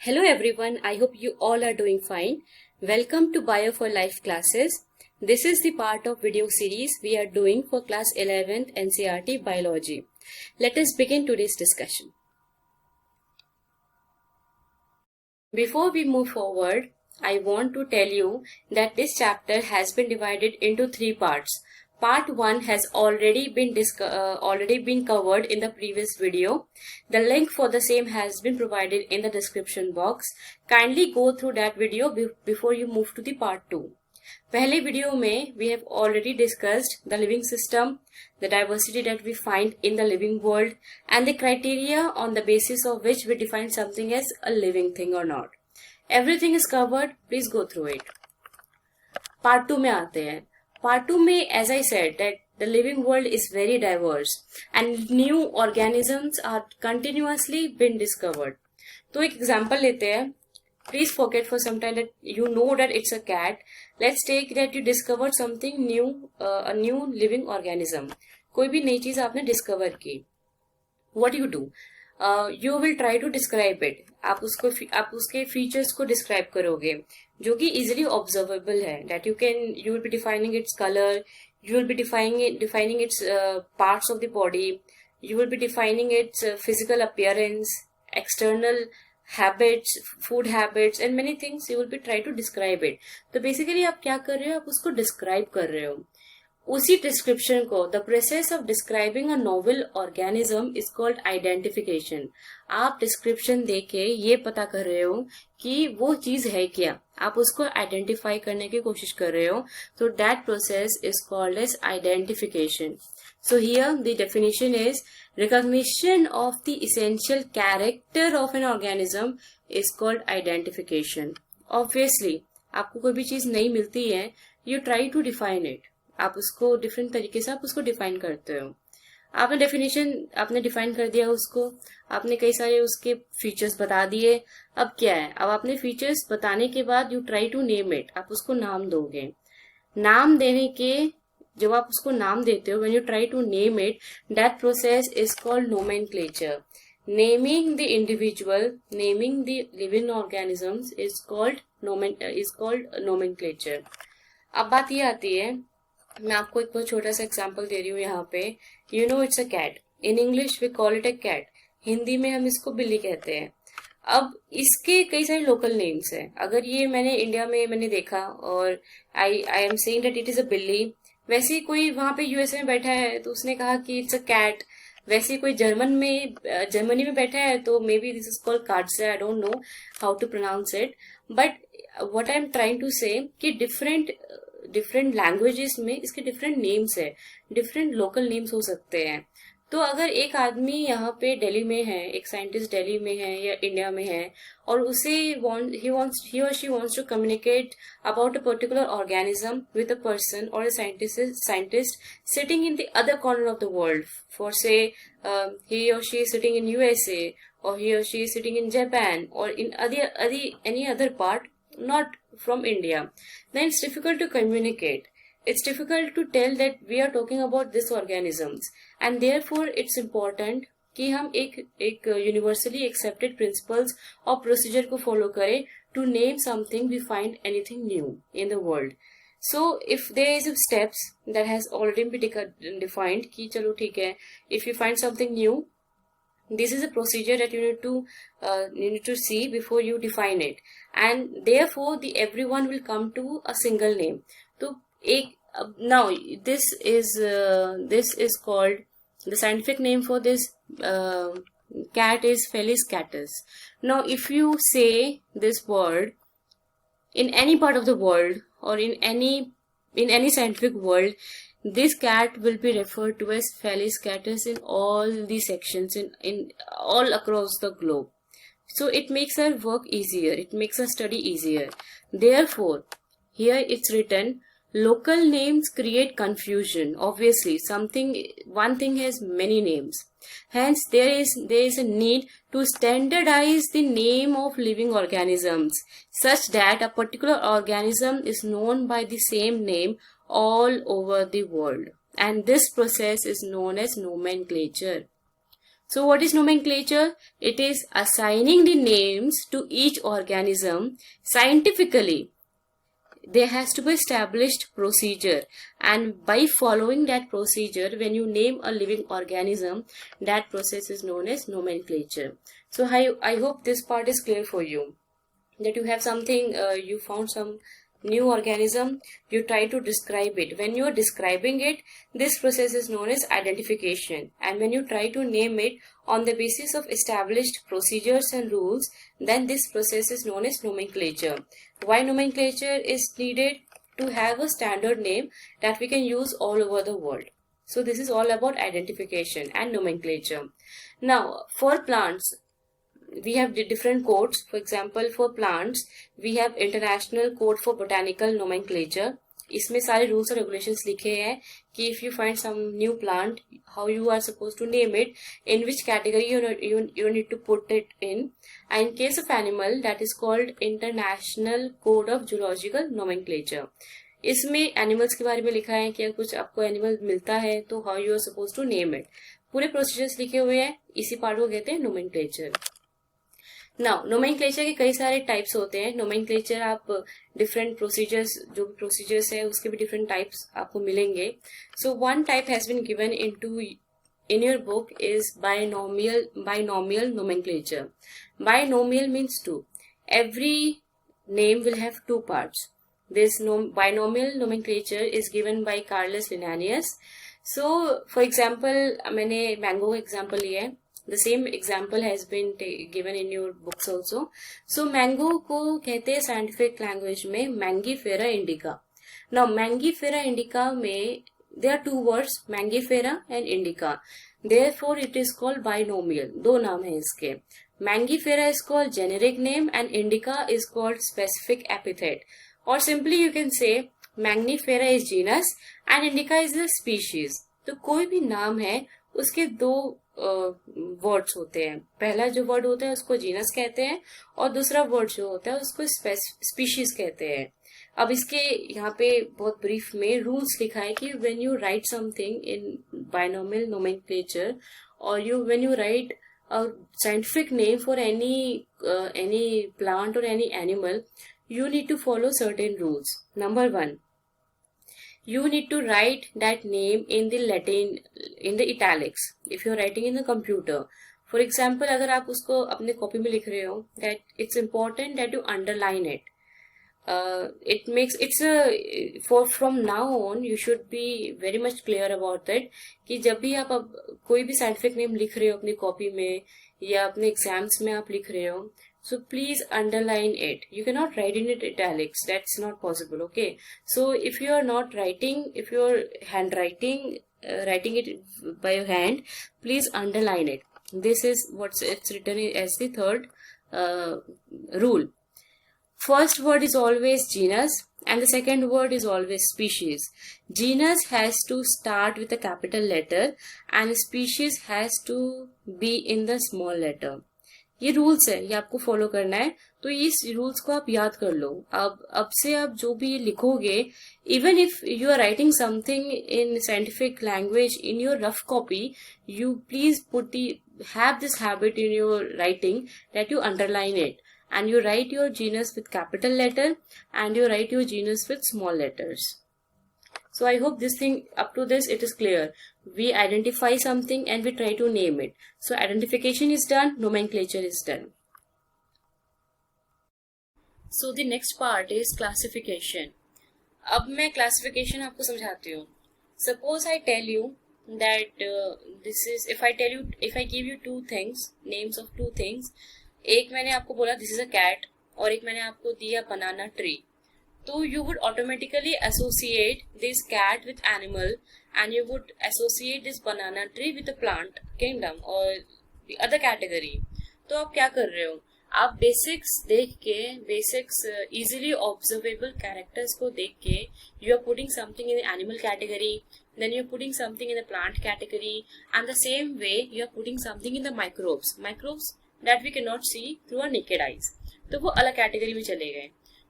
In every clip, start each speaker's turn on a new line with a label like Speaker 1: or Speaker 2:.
Speaker 1: Hello everyone, I hope you all are doing fine. Welcome to Bio for Life classes. This is the part of video series we are doing for class 11th NCERT Biology. Let us begin today's discussion. Before we move forward, I want to tell you that this chapter has been divided into three parts. Part 1 has already been covered in the previous video. The link for the same has been provided in the description box. Kindly go through that video before you move to the part 2. पहले video में we have already discussed the living system, the diversity that we find in the living world, and the criteria on the basis of which we define something as a living thing or not. Everything is covered. Please go through it. Part 2 में आते हैं. Part 2 में, as I said, that the living world is very diverse and new organisms are continuously been discovered. तो एक example लेते हैं. Please forget for some time that you know that it's a cat. Let's take that you discovered something new, a new living organism. कोई भी नई चीज आपने discover की. What do you do? You will try to describe it. आप उसके features को describe करोगे, जो कि easily observable है. That you will be defining its color. You will be defining its parts of the body. You will be defining its physical appearance, external habits, food habits and many things. You will be try to describe it. तो basically आप क्या कर रहे हो? आप उसको describe कर रहे हो. उसी डिस्क्रिप्शन को the process of describing a novel organism is called identification. आप डिस्क्रिप्शन देके ये पता कर रहे हो कि वो चीज है क्या, आप उसको आइडेंटिफाई करने की कोशिश कर रहे हो. तो that process is called as identification. So here the definition is recognition of the essential character of an organism is called identification. Obviously, आपको कोई भी चीज नहीं मिलती है, you try to define it. आप उसको डिफरेंट तरीके से आप उसको डिफाइन करते हो. आपने डिफाइन कर दिया उसको, आपने कई सारे उसके फीचर्स बता दिए. अब क्या है, अब आपने फीचर्स बताने के बाद you try to name it. आप उसको नाम दोगे. नाम देने के जब आप उसको नाम देते हो, when you try to name it, that process is called nomenclature. Naming the individual, naming the living organisms is called nomenclature. अब बात ये आती है, मैं आपको एक बहुत छोटा सा एग्जांपल दे रही हूँ यहाँ पे. You know it's a cat. In English we call it a cat. Hindi में हम इसको बिल्ली कहते हैं. अब इसके कई सारे लोकल नेम्स हैं. अगर ये मैंने इंडिया में मैंने देखा और I am saying that it is a बिल्ली, वैसे ही कोई वहां पे यूएसए में बैठा है तो उसने कहा कि इट्स अ कैट. वैसे ही कोई जर्मनी में बैठा है तो may be this is called काट्से. I don't know how to pronounce it, but what I am trying to say कि डिफरेंट लैंग्वेजेस में इसके डिफरेंट नेम्स है, डिफरेंट लोकल नेम्स हो सकते हैं. तो अगर एक आदमी यहाँ पे दिल्ली में है, एक साइंटिस्ट दिल्ली में है या इंडिया में है, और उसे he or she wants to communicate about a particular organism with a person or a scientist sitting in the other corner of the world. For say he or she is sitting in USA, or he or she is sitting in Japan, or in any other part not from India, then it's difficult to communicate. It's difficult to tell that we are talking about this organisms, and therefore it's important कि हम एक universally accepted principles और procedure को follow करें to name something we find anything new in the world. So if there is steps that has already been defined कि चलो ठीक है, if you find something new, this is a procedure that you need to see before you define it, and therefore everyone will come to a single name. तो now this is called, the scientific name for this cat is Felis catus. Now if you say this word in any part of the world or in any scientific world, this cat will be referred to as Felis catus in all the sections in all across the globe. So it makes our work easier, it makes our study easier. Therefore here it's written, local names create confusion. Obviously one thing has many names, hence there is a need to standardize the name of living organisms such that a particular organism is known by the same name all over the world, and this process is known as nomenclature. So what is nomenclature? It is assigning the names to each organism scientifically. There has to be established procedure, and by following that procedure, when you name a living organism, that process is known as nomenclature. So I hope this part is clear for you, that you have something, you found some new organism, you try to describe it. When you are describing it, this process is known as identification, and when you try to name it on the basis of established procedures and rules, then this process is known as nomenclature. Why nomenclature is needed? To have a standard name that we can use all over the world. So this is all about identification and nomenclature. Now for plants, we have different codes. For example, for plants we have International Code for Botanical Nomenclature. इसमें सारे rules और regulations लिखे हैं कि if you find some new plant, how you are supposed to name it, in which category you need to put it in. And in case of animal, that is called International Code of Zoological Nomenclature. इसमें animals के बारे में लिखा है कि कुछ आपको animal मिलता है तो how you are suppose to name it. पूरे प्रोसीजर्स लिखे हुए हैं, इसी पार्ट को कहते हैं नोमेनक्लेचर. नाउ नोमेनक्लेचर के कई सारे टाइप्स होते हैं. नोमेनक्लेचर आप डिफरेंट प्रोसीजर्स, जो भी प्रोसीजर्स है उसके भी डिफरेंट टाइप्स आपको मिलेंगे. So one type has been given in your book is binomial nomenclature. Binomial means two. Every name will have two parts. This binomial nomenclature is given by Carolus Linnaeus. So for example, मैंने mango का example लिया है. The same example has been given in your books also. So mango को कहते हैं scientific language में Mangifera indica. Now Mangifera indica में there are two words, Mangifera and indica. Therefore it is called binomial. दो नाम है इसके. Mangifera is called generic name and indica is called specific epithet. Or simply you can say Mangifera is genus and indica is the species. तो कोई भी नाम है उसके दो वर्ड्स होते हैं. पहला जो वर्ड होता है उसको जीनस कहते हैं और दूसरा वर्ड जो होता है उसको स्पीशीज कहते हैं. अब इसके यहाँ पे बहुत ब्रीफ में रूल्स लिखा है कि when you write something in binomial nomenclature और when you write a scientific name for any plant और any animal, you need to follow certain rules. Number 1, you need to write that name in the italics if you are writing in the computer. For example, अगर आप उसको अपने copy में लिख रहे हो, that it's important that you underline it. It makes from now on you should be very much clear about it कि जब भी आप कोई भी साइंटिफिक नेम लिख रहे हो अपनी कॉपी में या अपने एग्जाम्स में आप लिख रहे हो, so please underline it. You cannot write in it italics. That's not possible. Okay. So if you are not writing, if you are writing it by your hand, please underline it. This is it's written as the third rule. First word is always genus and the second word is always species. Genus has to start with a capital letter and species has to be in the small letter. ये rules है, ये आपको follow करना है. तो इस rules को आप याद कर लो. अब से आप जो भी लिखोगे, even if you are writing something in scientific language in your rough copy, you please have this habit in your writing that you underline it and you write your genus with capital letter and you write your genus with small letters. So I hope this thing, up to this it is clear. We identify something and we try to name it. So identification is done, nomenclature is done. So the next part is classification. अब मैं classification आपको समझाती हूँ. Suppose I tell you that if I give you two things, names of two things. एक मैंने आपको बोला this is a cat और एक मैंने आपको दिया banana tree. So you would automatically associate this cat with animal and you would associate this banana tree with the plant kingdom or the other category. तो आप क्या कर रहे हो? आप बेसिक्स देख के, बेसिक्स easily observable characters को देख के, you are putting something in the animal category, then you are putting something in the plant category, and the same way you are putting something in the microbes that we cannot see through our naked eyes. तो वो अलग category में चले गए.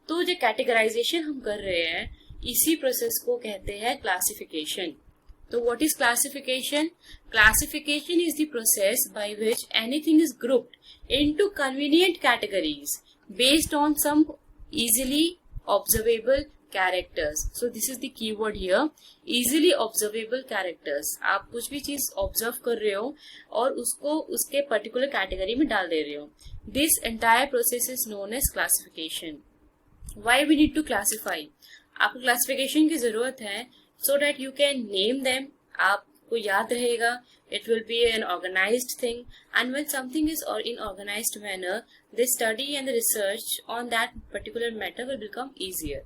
Speaker 1: तो जो categorisation हम कर रहे हैं, इसी प्रोसेस को कहते हैं classification. So what is classification? Classification is the process by which anything is grouped into convenient categories based on some easily observable characters. So this is the keyword here, easily observable characters. आप कुछ भी चीज observe कर रहे हो और उसको उसके पर्टिकुलर कैटेगरी में डाल दे रहे हो. This entire process is known as classification. Why we need to classify? आपको क्लासिफिकेशन की जरूरत है so that you can name them. आपको याद रहेगा. It will be an organized thing, and when something is in organized manner, the study and the research on that particular matter will become easier.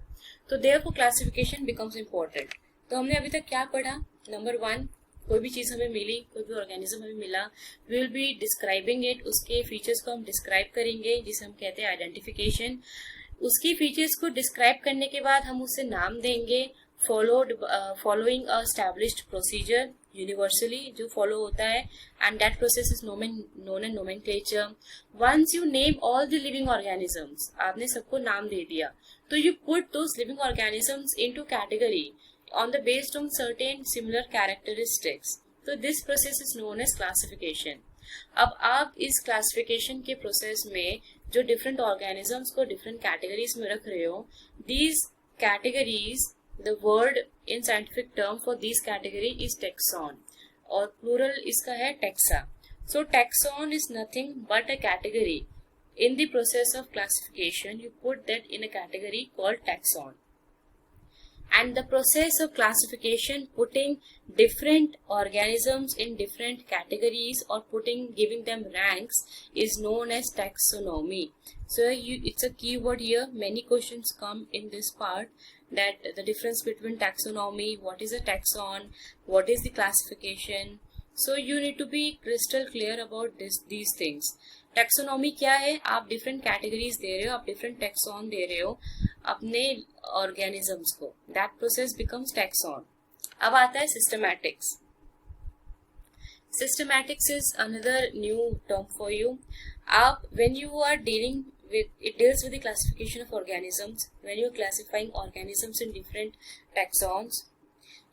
Speaker 1: So therefore classification becomes important. तो हमने अभी तक क्या पढ़ा? Number 1, कोई भी चीज हमें मिली, कोई भी ऑर्गेनिज्म हमें मिला, we will be describing it. उसके फीचर्स को हम डिस्क्राइब करेंगे जिसे हम कहते हैं आइडेंटिफिकेशन. उसकी फीचर्स को डिस्क्राइब करने के बाद हम उसे नाम देंगे following a established procedure universally जो follow होता है, and that process is known as nomenclature. Once you name all the living organisms, आपने सबको नाम दे दिया, तो you put those living organisms into category on the based on certain similar characteristics. So this process is known as classification. अब आप इस classification के process में जो डिफरेंट ऑर्गेनिजम्स को डिफरेंट कैटेगरीज में रख रहे हो, these categories, the word in scientific term for this category is taxon, और plural इसका है taxa. So taxon is nothing but a category. In the process of classification, you put that in a category called taxon. And the process of classification, putting different organisms in different categories or giving them ranks, is known as taxonomy. So it's a keyword here. Many questions come in this part, that the difference between taxonomy, what is a taxon, what is the classification. So you need to be crystal clear about these things. Taxonomy क्या है? आप different categories दे रहे हो, आप different taxon दे रहे हो अपने organisms को. That process becomes taxon. अब आता है systematics. Systematics is another new term for you. आप when you are dealing with, it deals with the classification of organisms. When you are classifying organisms in different taxons,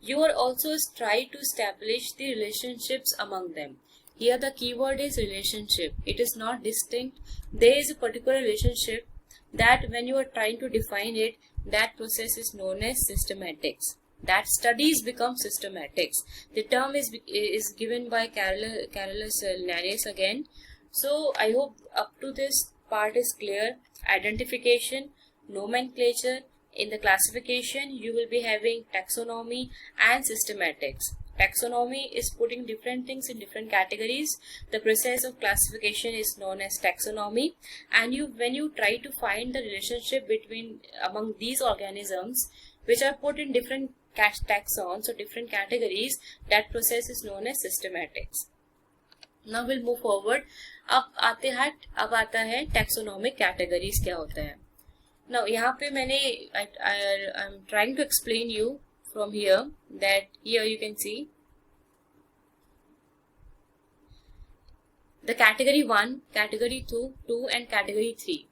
Speaker 1: you are also try to establish the relationships among them. Here the keyword is relationship. It is not distinct. There is a particular relationship that when you are trying to define it, that process is known as systematics. That studies become systematics. The term is given by Carolus Linnaeus again. So I hope up to this part is clear. Identification, nomenclature. In the classification, you will be having taxonomy and systematics. Taxonomy is putting different things in different categories. The process of classification is known as taxonomy. And when you try to find the relationship among these organisms which are put in different taxons or different categories, that process is known as systematics. Now we'll move forward. अब आता है taxonomic categories क्या होता है. Now यहाँ पे मैंने I'm trying to explain you from here that here you can see the category 1, category 2 and category 3.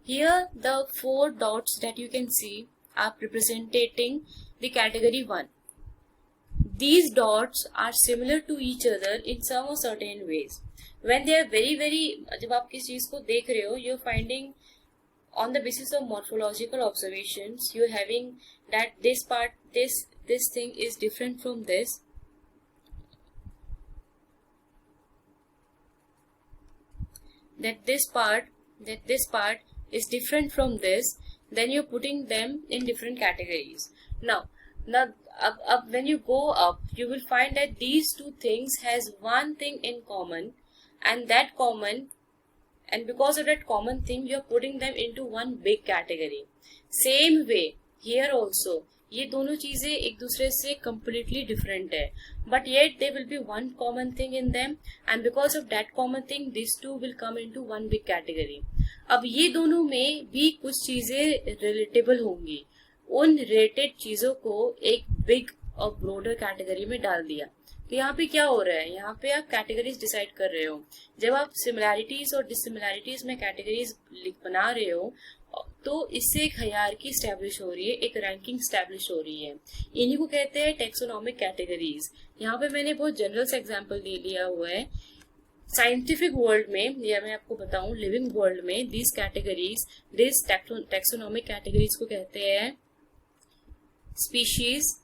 Speaker 1: Here the 4 dots that you can see are representing the category 1. These dots are similar to each other in some or certain ways. When they are very जब आप किसी चीज को देख रहे हो, you're finding on the basis of morphological observations, you're having that this part, this thing is different from this. That this part is different from this. Then you're putting them in different categories. Now when you go up, you will find that these two things has one thing in common, and because of that common thing, you are putting them into one big category. Same way here also, ये दोनों चीजें एक दूसरे से completely different है, but yet there will be one common thing in them, and because of that common thing, these two will come into one big category. अब ये दोनों में भी कुछ चीजें relatable होंगी. उन related चीजों को एक big और broader category में डाल दिया. तो यहाँ पे क्या हो रहा है? यहाँ पे आप कैटेगरीज डिसाइड कर रहे हो. जब आप सिमिलैरिटीज और डिसिमिलैरिटीज में कैटेगरीज बना रहे हो, तो इससे एक हायरार्की स्टैब्लिश हो रही है, एक रैंकिंग स्टैब्लिश हो रही है। इन्हीं को कहते हैं टेक्सोनॉमिक कैटेगरीज। यहाँ पे मैंने बहुत जनरल से एग्जांपल दे लिया हुआ है। साइंटिफिक वर्ल्ड में, या मैं आपको बताऊं लिविंग वर्ल्ड में, this categories, this taxonomic categories को कहते हैं species,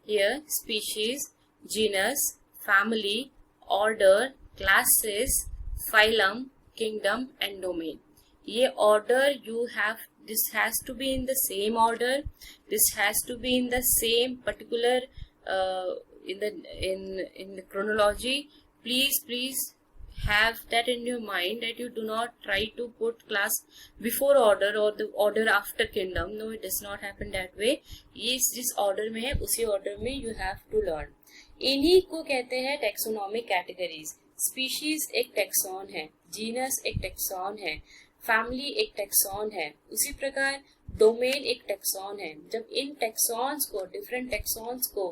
Speaker 1: here species, genus, family, order, classes, phylum, kingdom and domain. ये order you have, this has to be in the same order, this has to be in the same particular in the chronology. Please have that in your mind that you do not try to put class before order or the order after kingdom. No, it does not happen that way. ये जिस order में है उसी order में you have to learn. इन्हीं को कहते हैं टेक्सोनॉमिक कैटेगरीज। स्पीशीज एक टेक्सॉन है, जीनस एक टेक्सॉन है, फैमिली एक टेक्सॉन है, उसी प्रकार डोमेन एक टेक्सॉन है। जब इन टेक्सॉन्स को, डिफरेंट टेक्सॉन्स को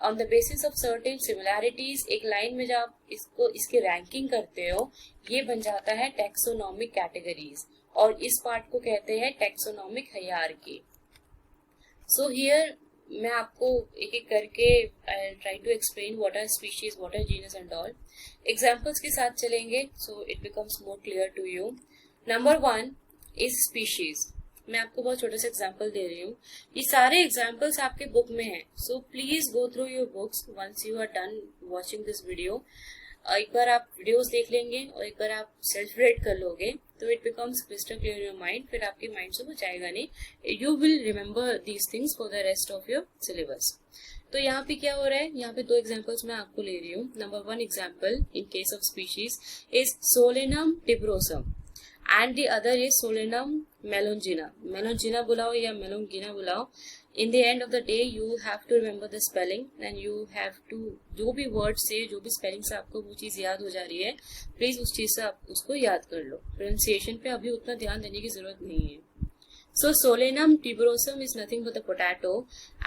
Speaker 1: on the basis of certain similarities एक लाइन में जब आप इसको इसकी रैंकिंग करते हो, ये बन जाता है टेक्सोनॉमिक कैटेगरीज, और इस पार्ट को कहते हैं टेक्सोनॉमिक हायरार्की। सो हियर मैं आपको एक एक करके I try to explain what are species, what are genus and all. Examples के साथ चलेंगे so it becomes more clear to you. Number 1 is species. मैं आपको बहुत छोटा सा एग्जांपल दे रही हूँ। ये सारे एग्जांपल्स आपके बुक में हैं, so please go through your books once you are done watching this video. एक बार आप वीडियोस देख लेंगे और एक बार आप सेल्फ रेट कर लोगे तो it becomes crystal clear your mind, फिर आपके माइंड से वो जाएगा नहीं, you will remember these things for the rest of your syllabus. तो यहाँ पे क्या हो रहा है, यहाँ पे 2 एग्जांपल्स मैं आपको ले रही हूँ। Number 1 example in case of species is Solanum tuberosum and the other is Solanum melongena. Melongena बुलाओ या melongena बुलाओ, in the end of the day you have to remember the spelling and you have to, जो भी word से, जो भी spelling से आपको वो चीज याद हो जा रही है, प्लीज उस चीज से आप उसको याद कर लो। pronunciation पे अभी उतना ध्यान देने की जरूरत नहीं है। So Solanum tuberosum is nothing but the potato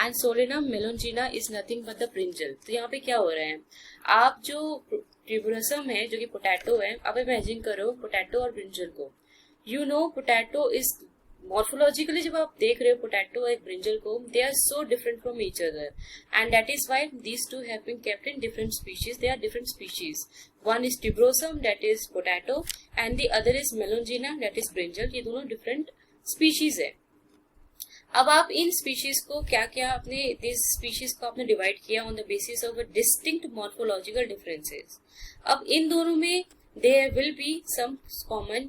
Speaker 1: and Solanum melongena is nothing but the brinjal. तो यहाँ पे क्या हो रहा है, आप जो ट्यूबरोसम है जो कि पोटैटो है, अब इमेजिन करो पोटैटो और ब्रिंजल को। You know potato is morphologically, जब आप देख रहे हो पोटैटो और ब्रिंजल को, they are so different from each other and that is why these two have been kept in different species. They are different species, one is tuberosum that is potato and the other is melongena that is brinjal. ये दोनों different species है। अब आप इन species को क्या क्या अपने this species को आपने डिवाइड किया on the basis of a distinct morphological differences. अब इन दोनों में there will be some common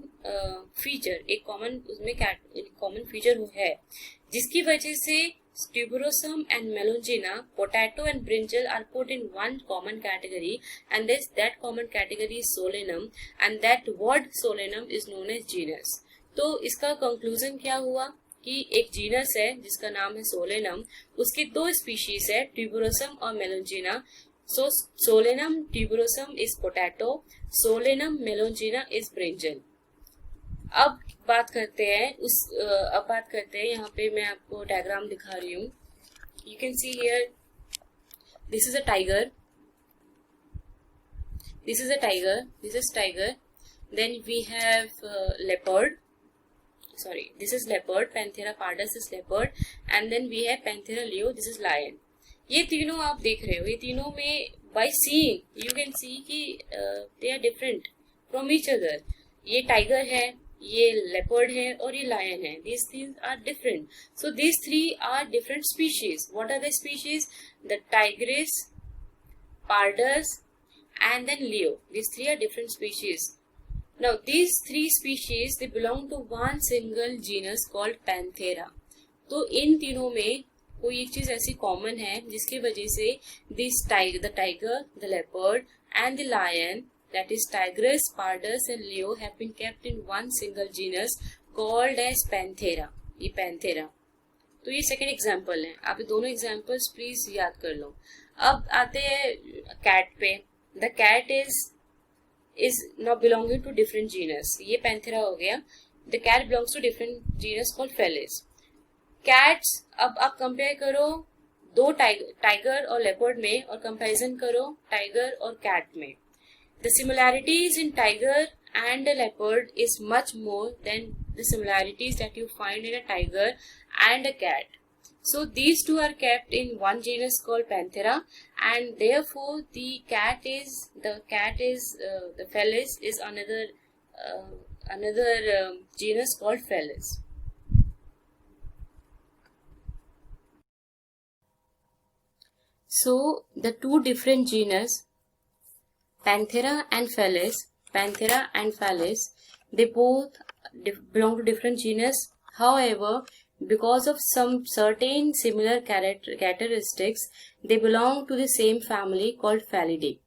Speaker 1: feature, एक कॉमन उसमें कॉमन फीचर है जिसकी वजह से tuberosum and melongena, potato and brinjal are put in one common category and that common category is Solanum and that word Solanum is known as genus. तो इसका conclusion क्या हुआ कि एक जीनस है जिसका नाम है सोलेनम, उसके 2 स्पीशीज है ट्यूबरोसम और melongena. So Solanum tuberosum is potato, Solanum melongena is brinjal. अब बात करते हैं यहाँ पे मैं आपको डायग्राम दिखा रही हूँ। You can see here this is a tiger, this is tiger, then we have leopard, sorry, this is leopard, Panthera pardus is leopard and then we have Panthera leo, this is lion. ये तीनों आप देख रहे हो, ये तीनों में by seeing you can see कि they are different from each other. ये टाइगर है, ये leopard है और ये lion है, these things are different. So these 3 are different species. What are the species? The Tigris, Pardus and then Leo. These 3 are different species. Now these 3 species they belong to one single genus called Panthera. तो इन तीनों में कोई एक चीज ऐसी common है जिसकी वजह से the tiger, the leopard and the lion, that is Tigris, Pardus and Leo have been kept in one single genus called as Panthera. ये Panthera. तो ये सेकेंड एग्जाम्पल है, आप दोनों एग्जाम्पल्स प्लीज याद कर लो। अब आते हैं कैट पे। The cat is now belonging to different genus. ये पैंथेरा हो गया। The cat belongs to different genus called Felis. Cats, अब आप कंपेयर करो 2 टाइगर और लेपर्ड में और कंपैरिजन करो टाइगर और कैट में। The similarities in tiger and the leopard is much more than the similarities that you find in a tiger and a cat. So these two are kept in one genus called Panthera, and therefore the Felis is another genus called Felis. So the two different genus, Panthera and Felis, they both belong to different genus. However, because of some certain similar characteristics, they belong to the same family called Felidae.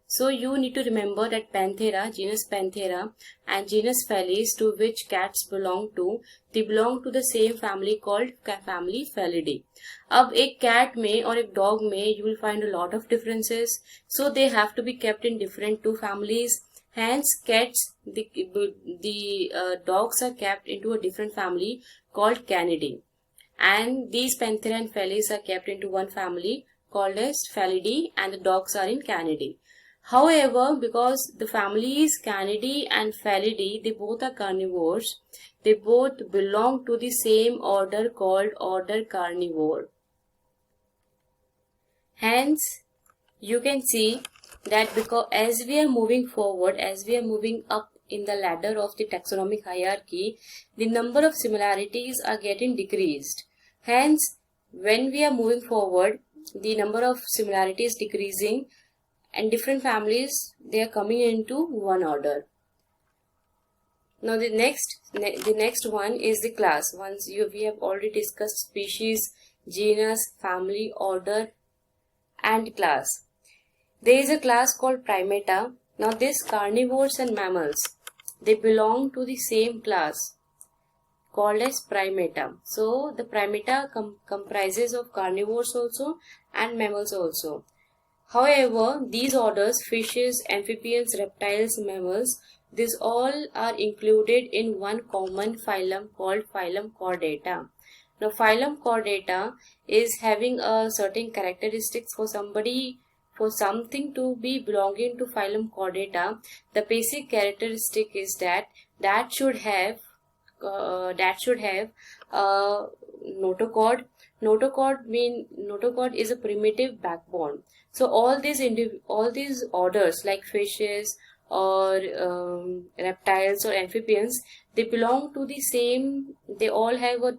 Speaker 1: So you need to remember that Panthera, genus Panthera, and genus Felis, to which cats belong to, they belong to the same family called family Felidae. अब एक cat में और एक dog में you will find a lot of differences, so they have to be kept in different two families. Hence, dogs are kept into a different family called Canidae, and these Panthera and Felis are kept into one family called as Felidae, and the dogs are in Canidae. However, because the families Canidae and Felidae, they both are carnivores, they both belong to the same order called order Carnivore. Hence, you can see that because as we are moving forward, as we are moving up in the ladder of the taxonomic hierarchy, the number of similarities are getting decreased. Hence, when we are moving forward, the number of similarities decreasing, and different families, they are coming into one order. Now the next one is the class. We have already discussed species, genus, family, order, and class. There is a class called Primata. Now these carnivores and mammals, they belong to the same class called as Primata. So the Primata comprises of carnivores also and mammals also. However, these orders, fishes, amphibians, reptiles, mammals, these all are included in one common phylum called phylum Chordata. Now, phylum Chordata is having a certain characteristics for something to be belonging to phylum Chordata. The basic characteristic is that should have notochord. Notochord is a primitive backbone. So all these orders like fishes or reptiles or amphibians, they belong to the same. They all have a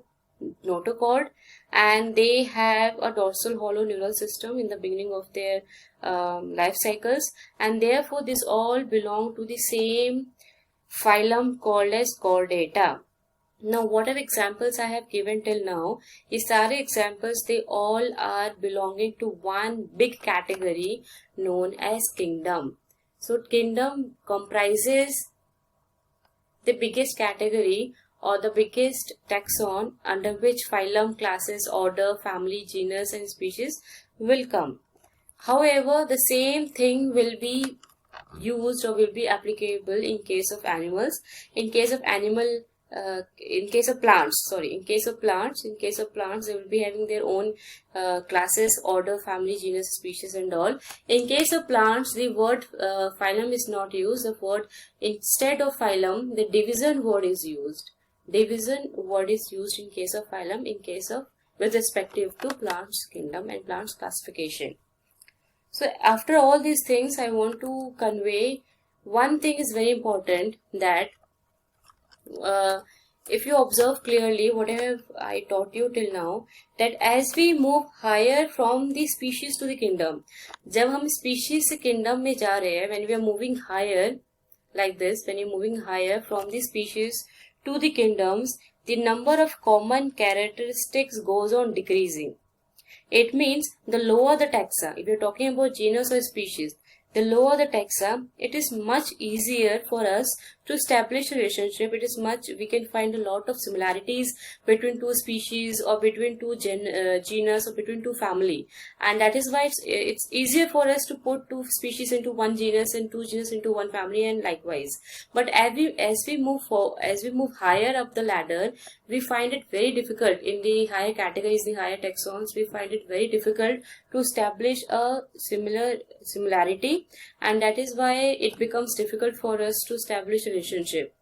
Speaker 1: notochord, and they have a dorsal hollow neural system in the beginning of their life cycles, and therefore these all belong to the same phylum called as Chordata. Now, whatever examples I have given till now, these examples, they all are belonging to one big category known as kingdom. So, kingdom comprises the biggest category or the biggest taxon under which phylum, classes, order, family, genus, and species will come. However, the same thing will be used or will be applicable in case of animals. In case of plants, they will be having their own classes, order, family, genus, species, and all. In case of plants, the word phylum is not used. The word, instead of phylum, the division word is used. Division word is used in case of phylum, with respective to plants kingdom and plants classification. So after all these things, I want to convey one thing is very important, that if you observe clearly whatever I taught you till now, that as we move higher from the species to the kingdom, जब हम species से kingdom में जा रहे हैं, when we are moving higher like this, when you're moving higher from the species to the kingdoms, the number of common characteristics goes on decreasing. It means the lower the taxa, if you're talking about genus or species, the lower the taxa, it is much easier for us to establish a relationship. We can find a lot of similarities between two species or between two genus or between two family, and that is why it's easier for us to put two species into one genus and two genus into one family, and likewise. But as we move higher up the ladder, we find it very difficult in the higher categories, the higher taxons. We find it very difficult to establish a similarity, and that is why it becomes difficult for us to establish a relationship.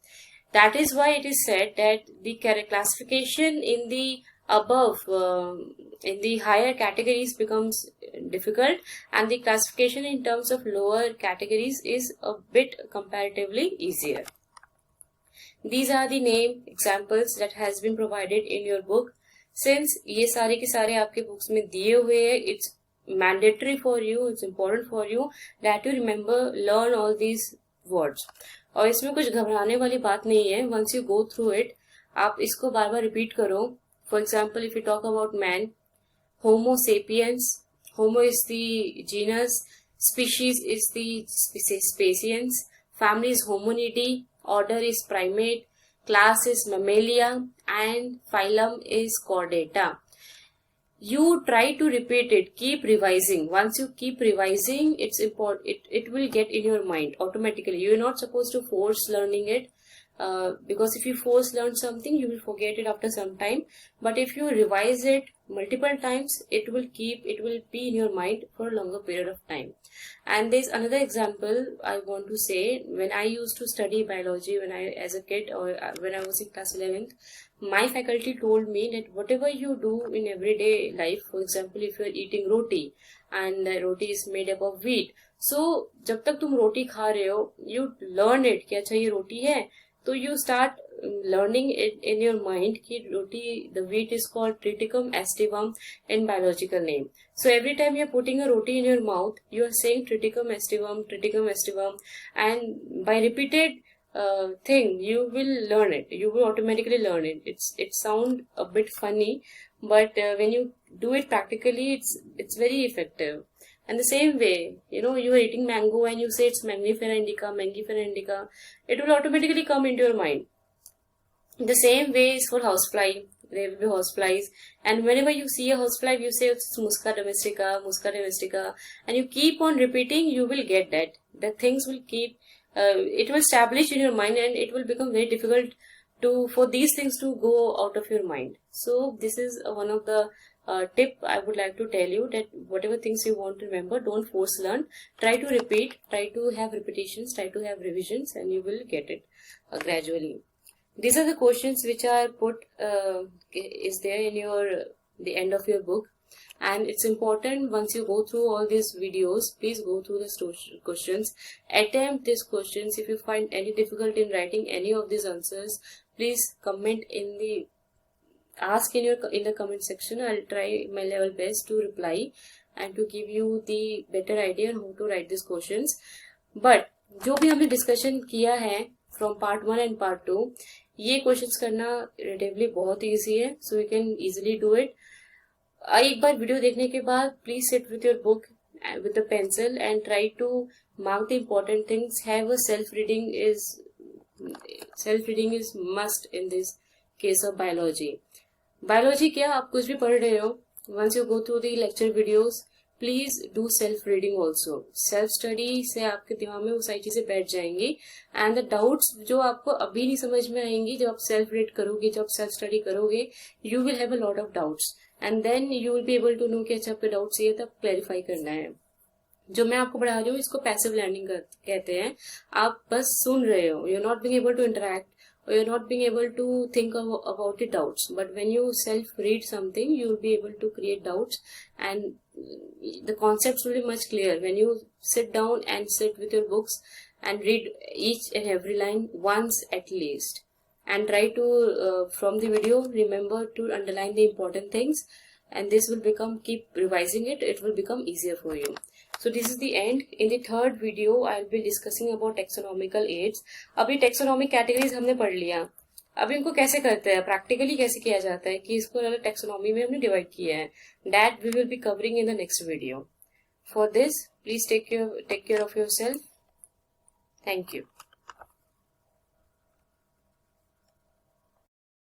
Speaker 1: That is why it is said that the classification in the above, in the higher categories becomes difficult, and the classification in terms of lower categories is a bit comparatively easier. These are the name examples that has been provided in your book. Since ये सारे के सारे आपके books में दिए हुए हैं, it's mandatory for you, it's important for you that you remember, learn all these words. और इसमें कुछ घबराने वाली बात नहीं है. Once you go through it, आप इसको बार बार रिपीट करो. For example, if you talk about man, Homo sapiens, Homo is the genus, species is the speciens, family is Hominidae, order is primate, class is Mammalia, and phylum is Chordata. You try to repeat it, keep revising. Once you keep revising, it's important. It will get in your mind automatically. You're not supposed to force learning it, because if you force learn something, you will forget it after some time. But if you revise it multiple times, it will be in your mind for a longer period of time. And there's another example I want to say. When I used to study biology as a kid, or when I was in class 11th, my faculty told me that whatever you do in everyday life, for example, if you are eating roti and the roti is made up of wheat, so जब तक तुम रोटी खा रहे हो, you learn it कि अच्छा ये रोटी है, तो you start learning it in your mind कि roti, the wheat is called Triticum aestivum in biological name. So every time you're putting a roti in your mouth, you are saying Triticum aestivum, and by repeated thing, you will learn it. You will automatically learn it. It sound a bit funny, but when you do it practically, it's very effective. And the same way, you are eating mango and you say it's Mangifera indica, it will automatically come into your mind. The same way is for housefly. There will be houseflies, and whenever you see a housefly, you say it's Musca domestica, and you keep on repeating, you will get that. The things will keep, it will establish in your mind, and it will become very difficult for these things to go out of your mind. So this is one of the tip I would like to tell you, that whatever things you want to remember, don't force learn. Try to repeat, try to have repetitions, try to have revisions, and you will get it gradually. These are the questions which are put is there in the end of your book, and it's important once you go through all these videos, please go through the questions, attempt these questions. If you find any difficulty in writing any of these answers, please comment ask in the comment section. I'll try my level best to reply and to give you the better idea on how to write these questions. But जो भी हमने discussion किया है from part 1 and part 2, ये questions करना relatively बहुत easy है, so you can easily do it. एक बार वीडियो देखने के बाद please sit with your book with a pencil and try to mark the important things. Have a self reading is must in this case of biology. क्या आप कुछ भी पढ़ रहे हो, once you go through the lecture videos, please do self reading also. Self study से आपके दिमाग में वो सारी चीजें बैठ जाएंगी, एंड द डाउट्स जो आपको अभी नहीं समझ में आएंगी, जब आप सेल्फ रीड करोगे, जब सेल्फ स्टडी करोगे, you will have a lot of doubts, and then you will be able to know कि अच्छा आपके डाउट्स ये तब क्लैरिफाई करना है. जो मैं आपको पढ़ा रही हूँ इसको पैसिव लर्निंग कहते हैं. आप बस सुन रहे हो, you are not being able to interact, or you're not being able to think about the doubts. But when you self-read something, you will be able to create doubts, and the concepts will be much clearer when you sit down and sit with your books and read each and every line once at least. And try to, from the video, remember to underline the important things, and this will keep revising it, it will become easier for you. So this is the end. In the third video, I'll be discussing about taxonomical aids. अभी taxonomic categories हमने पढ़ लिया. अब इनको कैसे करते हैं, practically कैसे किया जाता है, कि इसको अलग taxonomy में हमने डिवाइड किया है. That we will be covering in the next video. For this, please take care of yourself. Thank you.